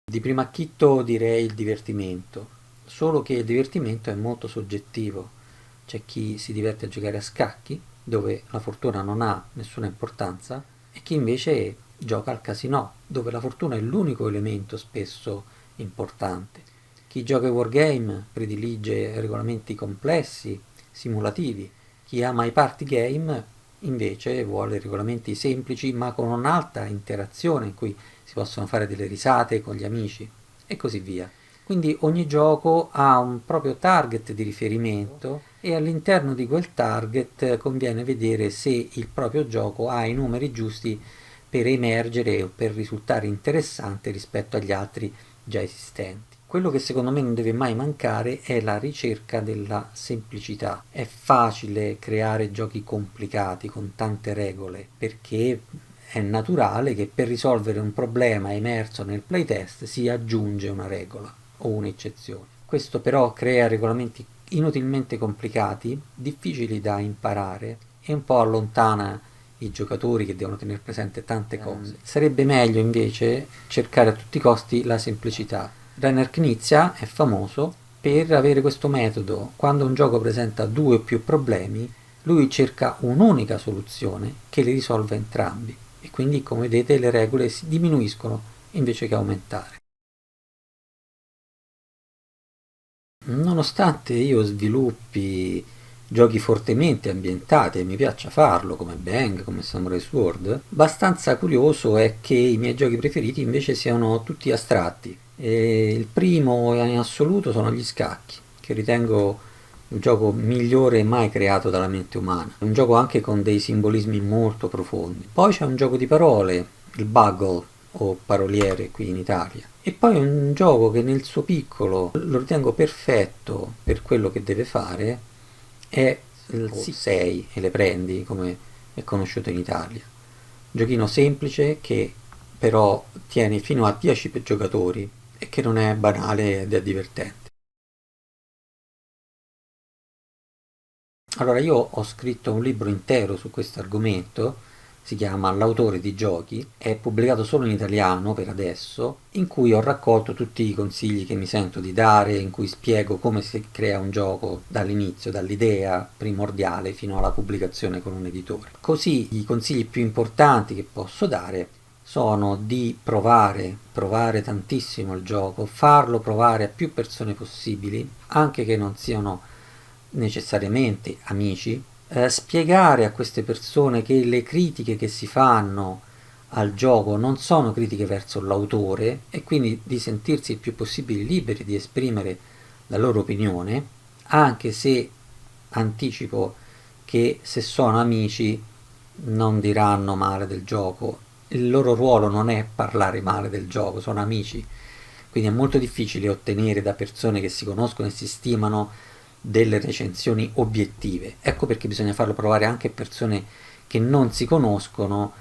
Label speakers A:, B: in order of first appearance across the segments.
A: Di primo acchito direi il divertimento, solo che il divertimento è molto soggettivo. C'è chi si diverte a giocare a scacchi, dove la fortuna non ha nessuna importanza, e chi invece gioca al casinò, dove la fortuna è l'unico elemento spesso importante. Chi gioca ai wargame predilige regolamenti complessi, simulativi. Chi ama i party game invece vuole regolamenti semplici ma con un'alta interazione in cui si possono fare delle risate con gli amici e così via. Quindi ogni gioco ha un proprio target di riferimento e all'interno di quel target conviene vedere se il proprio gioco ha i numeri giusti per emergere o per risultare interessante rispetto agli altri già esistenti. Quello che secondo me non deve mai mancare è la ricerca della semplicità. È facile creare giochi complicati con tante regole perché è naturale che per risolvere un problema emerso nel playtest si aggiunge una regola o un'eccezione. Questo però crea regolamenti inutilmente complicati, difficili da imparare e un po' allontana i giocatori che devono tenere presente tante cose. Sarebbe meglio invece cercare a tutti i costi la semplicità. Rainer Knizia è famoso per avere questo metodo. Quando un gioco presenta due o più problemi, lui cerca un'unica soluzione che li risolve entrambi e quindi, come vedete, le regole si diminuiscono invece che aumentare. Nonostante io sviluppi giochi fortemente ambientati e mi piaccia farlo, come Bang, come Samurai Sword, abbastanza curioso è che i miei giochi preferiti invece siano tutti astratti. E il primo in assoluto sono gli scacchi, che ritengo il gioco migliore mai creato dalla mente umana. È un gioco anche con dei simbolismi molto profondi. Poi c'è un gioco di parole, il Bugle, o paroliere qui in Italia. E poi un gioco che nel suo piccolo lo ritengo perfetto per quello che deve fare è il 6 e le prendi come è conosciuto in Italia. Giochino semplice che però tiene fino a 10 giocatori e che non è banale ed è divertente. Allora, io ho scritto un libro intero su questo argomento, si chiama L'autore di giochi, è pubblicato solo in italiano per adesso, in cui ho raccolto tutti i consigli che mi sento di dare, in cui spiego come si crea un gioco dall'inizio, dall'idea primordiale fino alla pubblicazione con un editore. Così i consigli più importanti che posso dare sono di provare tantissimo il gioco, farlo provare a più persone possibili, anche che non siano necessariamente amici, spiegare a queste persone che le critiche che si fanno al gioco non sono critiche verso l'autore e quindi di sentirsi il più possibile liberi di esprimere la loro opinione, anche se anticipo che se sono amici non diranno male del gioco. Il loro ruolo non è parlare male del gioco, sono amici. Quindi è molto difficile ottenere da persone che si conoscono e si stimano delle recensioni obiettive. Ecco perché bisogna farlo provare anche a persone che non si conoscono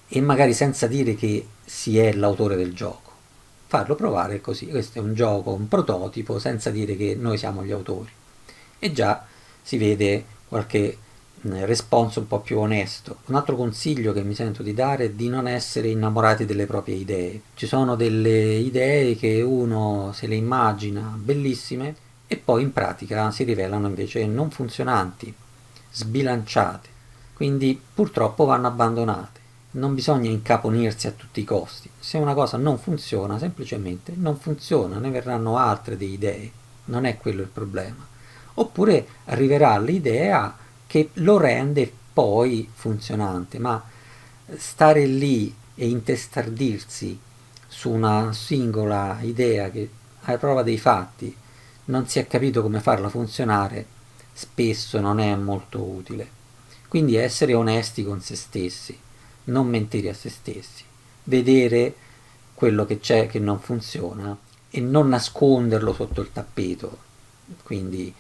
A: e magari senza dire che si è l'autore del gioco. Farlo provare così, questo è un gioco, un prototipo, senza dire che noi siamo gli autori. E già si vede qualche responso un po' più onesto. Un altro consiglio che mi sento di dare è di non essere innamorati delle proprie idee. Ci sono delle idee che uno se le immagina bellissime e poi in pratica si rivelano invece non funzionanti, sbilanciate, quindi purtroppo vanno abbandonate. Non bisogna incaponirsi a tutti i costi. Se una cosa non funziona, semplicemente non funziona, ne verranno altre di idee, non è quello il problema. Oppure arriverà l'idea che lo rende poi funzionante, ma stare lì e intestardirsi su una singola idea che a prova dei fatti non si è capito come farla funzionare, spesso non è molto utile. Quindi essere onesti con se stessi, non mentire a se stessi, vedere quello che c'è che non funziona e non nasconderlo sotto il tappeto. Quindi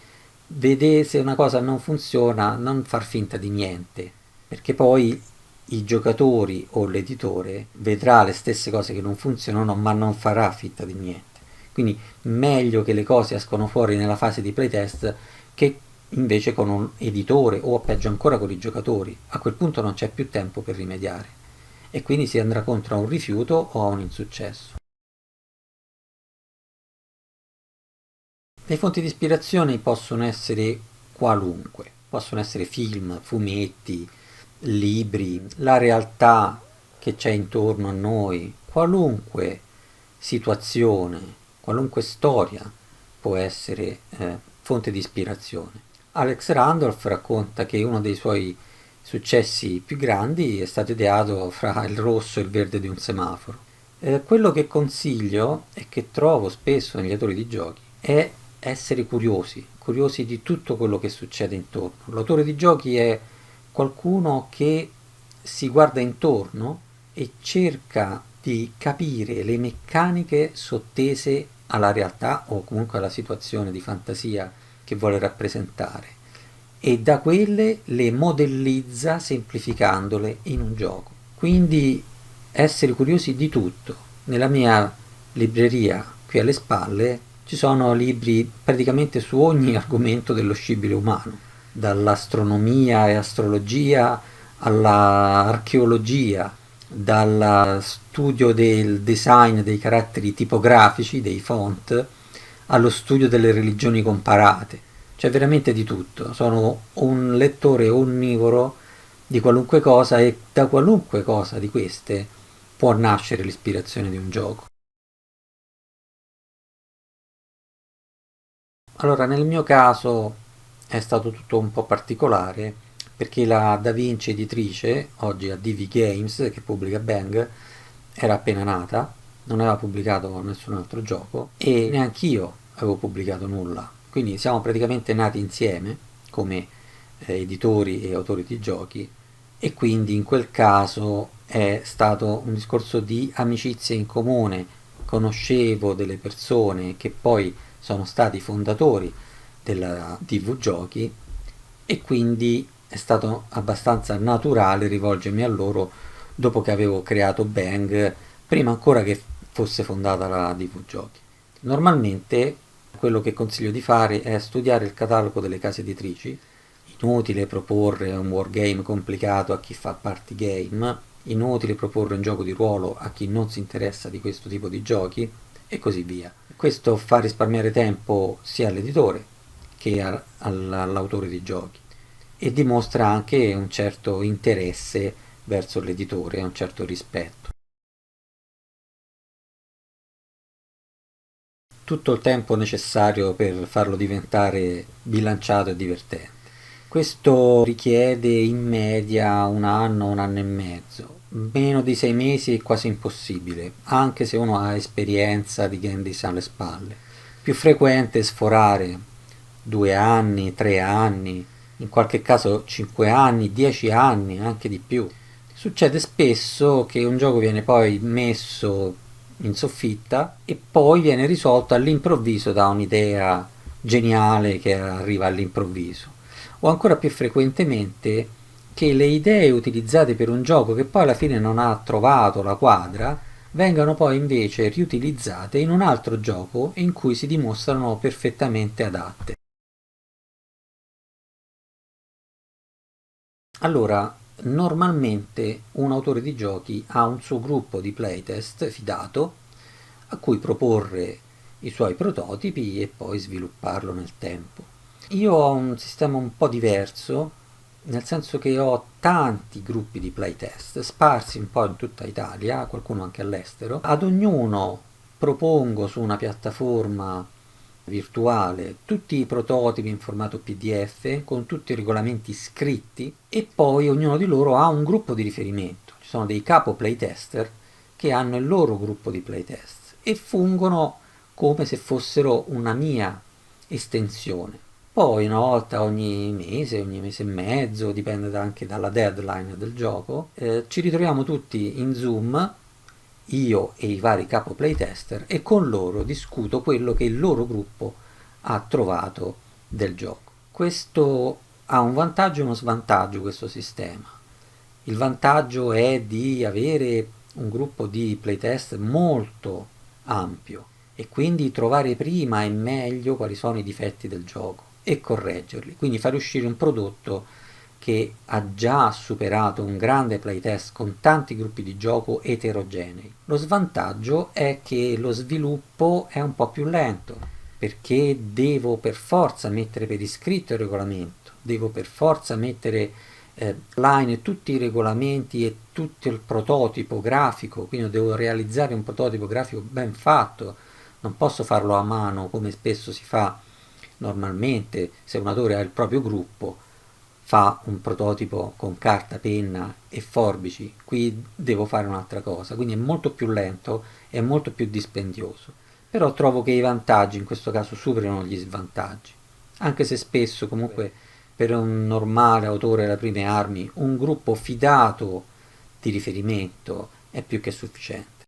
A: vedere se una cosa non funziona, non far finta di niente, perché poi i giocatori o l'editore vedrà le stesse cose che non funzionano, ma non farà finta di niente. Quindi meglio che le cose escono fuori nella fase di playtest che invece con un editore o peggio ancora con i giocatori. A quel punto non c'è più tempo per rimediare e quindi si andrà contro a un rifiuto o a un insuccesso. Le fonti di ispirazione possono essere qualunque, possono essere film, fumetti, libri, la realtà che c'è intorno a noi, qualunque situazione, qualunque storia può essere fonte di ispirazione. Alex Randolph racconta che uno dei suoi successi più grandi è stato ideato fra il rosso e il verde di un semaforo. Quello che consiglio e che trovo spesso negli autori di giochi è essere curiosi, curiosi di tutto quello che succede intorno. L'autore di giochi è qualcuno che si guarda intorno e cerca di capire le meccaniche sottese alla realtà o comunque alla situazione di fantasia che vuole rappresentare e da quelle le modellizza semplificandole in un gioco. Quindi essere curiosi di tutto. Nella mia libreria qui alle spalle ci sono libri praticamente su ogni argomento dello scibile umano, dall'astronomia e astrologia all'archeologia, dal studio del design dei caratteri tipografici, dei font, allo studio delle religioni comparate. C'è veramente di tutto. Sono un lettore onnivoro di qualunque cosa e da qualunque cosa di queste può nascere l'ispirazione di un gioco. Allora, nel mio caso è stato tutto un po' particolare perché la Da Vinci editrice, oggi a DV Games, che pubblica Bang, era appena nata, non aveva pubblicato nessun altro gioco e neanch'io avevo pubblicato nulla. Quindi siamo praticamente nati insieme come editori e autori di giochi e quindi in quel caso è stato un discorso di amicizia in comune. Conoscevo delle persone che poi sono stati fondatori della TV Giochi e quindi è stato abbastanza naturale rivolgermi a loro dopo che avevo creato Bang, prima ancora che fosse fondata la TV Giochi. Normalmente quello che consiglio di fare è studiare il catalogo delle case editrici. Inutile proporre un wargame complicato a chi fa party game, inutile proporre un gioco di ruolo a chi non si interessa di questo tipo di giochi e così via. Questo fa risparmiare tempo sia all'editore che all'autore di giochi e dimostra anche un certo interesse verso l'editore, un certo rispetto. Tutto il tempo necessario per farlo diventare bilanciato e divertente. Questo richiede in media un anno e mezzo. Meno di 6 mesi è quasi impossibile, anche se uno ha esperienza di game design alle spalle. Più frequente è sforare 2 anni, 3 anni, in qualche caso 5 anni, 10 anni, anche di più. Succede spesso che un gioco viene poi messo in soffitta e poi viene risolto all'improvviso da un'idea geniale che arriva all'improvviso. O ancora più frequentemente che le idee utilizzate per un gioco che poi alla fine non ha trovato la quadra vengano poi invece riutilizzate in un altro gioco in cui si dimostrano perfettamente adatte. Allora, normalmente un autore di giochi ha un suo gruppo di playtest fidato a cui proporre i suoi prototipi e poi svilupparlo nel tempo. Io ho un sistema un po' diverso, nel senso che ho tanti gruppi di playtest sparsi un po' in tutta Italia, qualcuno anche all'estero. Ad ognuno propongo su una piattaforma virtuale tutti i prototipi in formato PDF con tutti i regolamenti scritti e poi ognuno di loro ha un gruppo di riferimento. Ci sono dei capo playtester che hanno il loro gruppo di playtest e fungono come se fossero una mia estensione. Poi una volta ogni mese e mezzo, dipende anche dalla deadline del gioco, ci ritroviamo tutti in Zoom, io e i vari capo playtester, e con loro discuto quello che il loro gruppo ha trovato del gioco. Questo ha un vantaggio e uno svantaggio, questo sistema. Il vantaggio è di avere un gruppo di playtest molto ampio e quindi trovare prima e meglio quali sono i difetti del gioco e correggerli, quindi fare uscire un prodotto che ha già superato un grande playtest con tanti gruppi di gioco eterogenei. Lo svantaggio è che lo sviluppo è un po' più lento, perché devo per forza mettere per iscritto il regolamento, devo per forza mettere online tutti i regolamenti e tutto il prototipo grafico, quindi devo realizzare un prototipo grafico ben fatto, non posso farlo a mano come spesso si fa normalmente, se un autore ha il proprio gruppo fa un prototipo con carta, penna e forbici, qui devo fare un'altra cosa, quindi è molto più lento e molto più dispendioso. Però trovo che i vantaggi in questo caso superano gli svantaggi, anche se spesso
B: Beh,
A: comunque per un normale autore alle prime armi un gruppo fidato di riferimento è più che sufficiente.